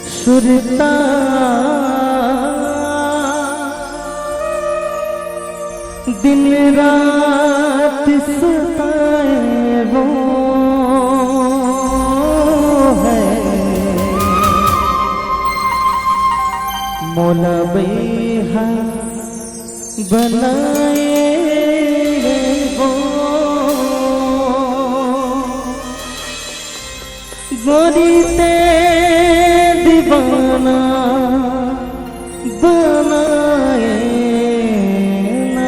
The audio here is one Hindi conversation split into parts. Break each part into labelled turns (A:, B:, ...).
A: सुरता दिन रात सताए वो है मौला बेहा बनाए वो गोरी ते दीवाना बनाए ना।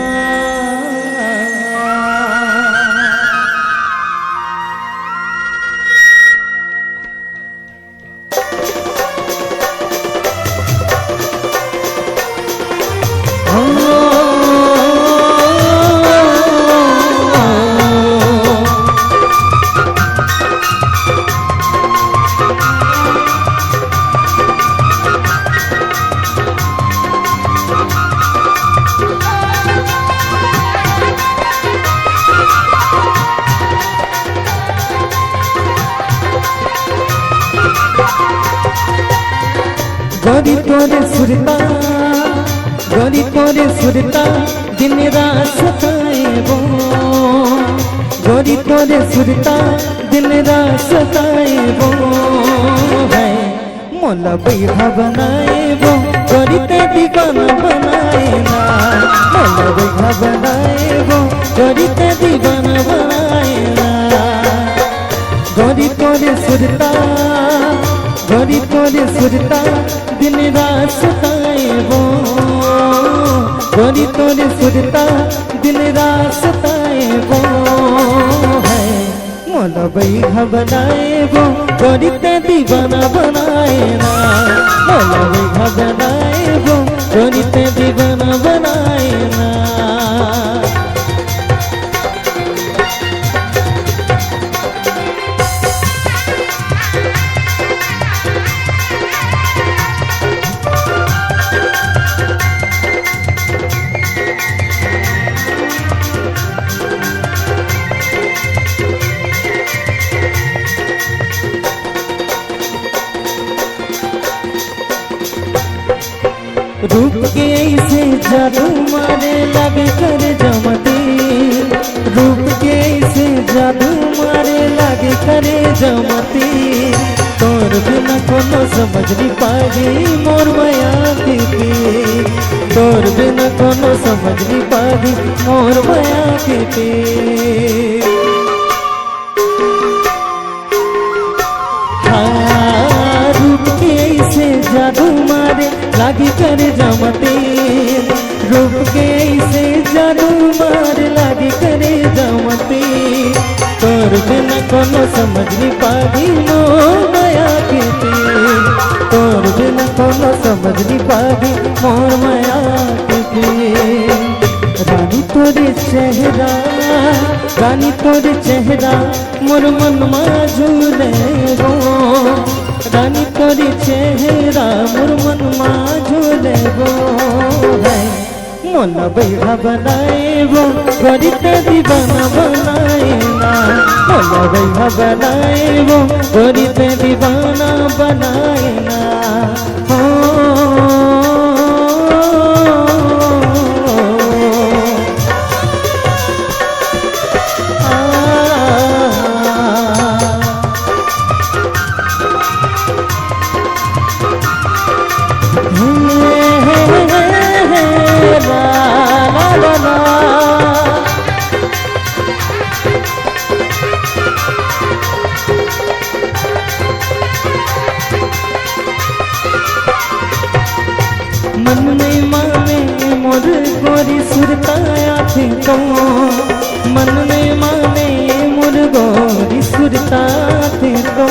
A: गोरी तोरे सुरता गोरी तोरे सुरता दिन रात सताए वो गोरी तोरे सुरता दिन रात सताए वो है मौला बेहा बनाए वो गोरी ते दीवाना बनाए ना। मौला बेहा बनाए वो गोरी ते दीवाना बनाए ना। गोरी तोरे सुरता गोरी तोरे सुरता दिन रात सताए वो गोरी तोरे सुरता दिन रात सताए वो है मौला बेहा बनाए वो गोरी ते दीवाना बनाए ना। मौला बेहा बनाए वो गोरी ते दीवाना बनाए ना। रूप के ऐसे जादू मारे लगे कर जमती रूप के ऐसे जादू मारे लगे करे जमती तोर बिना कोनो समझ नहीं पागी मोर माया की तोर बिना कोनो समझ नहीं पागी मोर माया की। जादू मारे लागी करे जमती रूप के से जादू मारे लागी करे जमती तोर बिना कोनो समझ नहीं पागी मोर माया की तोर बिना कोनो समझ नहीं पागी मोर माया की। रानी तोरे चेहरा रानी तोरे चेहरा मोर मन में झूले वो रानी तोरी चेहरा मोर मन में झूले वो है मौला बेहा बनाए वो गोरी ते दीवाना बनाए ना। मौला बेहा बनाए वो गोरी ते दीवाना बनाए ना। मन में माने मोर गोरी सुरताया थी तो मन में माने मोर गोरी सुरता थी तो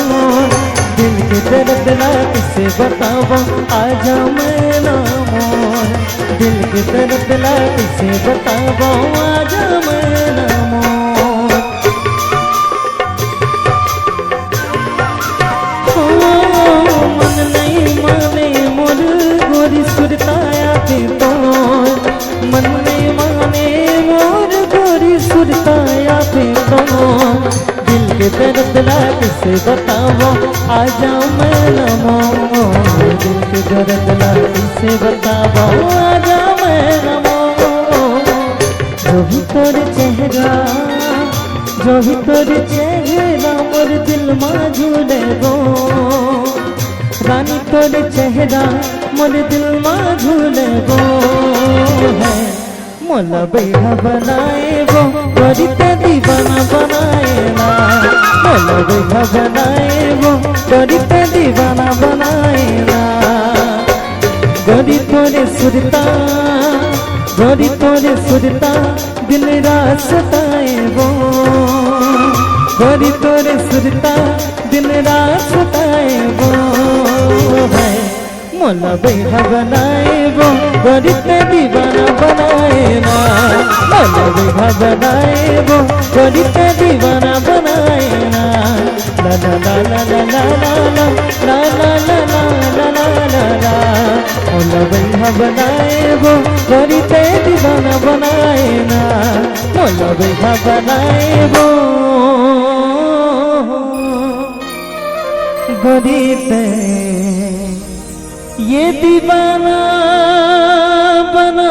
A: दिल के दर्द रात से बताओ आजा मैं ना मोर दिल के दर्द रात से बताओ आजा मैं ना मोर। मन नहीं माने मोर गोरी सुरताया थी तो मन में माने मोर गोरी सुरताया थी तो दिल के दर्द लाग से बताओ आजा मैं नमो। दर्द लाती से बतावा आजा मेरा मोर। जो भी तोर चेहरा जो भी तोर चेहरा मोर दिल में झूले गो रानी तोर चेहरा मोर दिल में झूले गो है मोला बैठा बनाए वो गोरी ते दीवाना बनाए ना मोला बैठा बनाए वो गोरी ते दीवाना बनाए ना गोरी तोरे सुरता गोरी तोरे सुरता दिन रात सताए वो गोरी तोरे सुरता दिन रात सताए वो है मोला बैठा बनाए वो गोरी ते दीवाना बनाए ना मोला बैठा बनाए वो गोरी ते दीवाना बनाए ना ला ला ला ला ला ला ला ला ला ला ला ला ला ला ला मोला बैठा बनाए वो गोरी ते दीवाना बनाए ना मोला बैठा बनाए वो गोरी ते ये दीवाना बना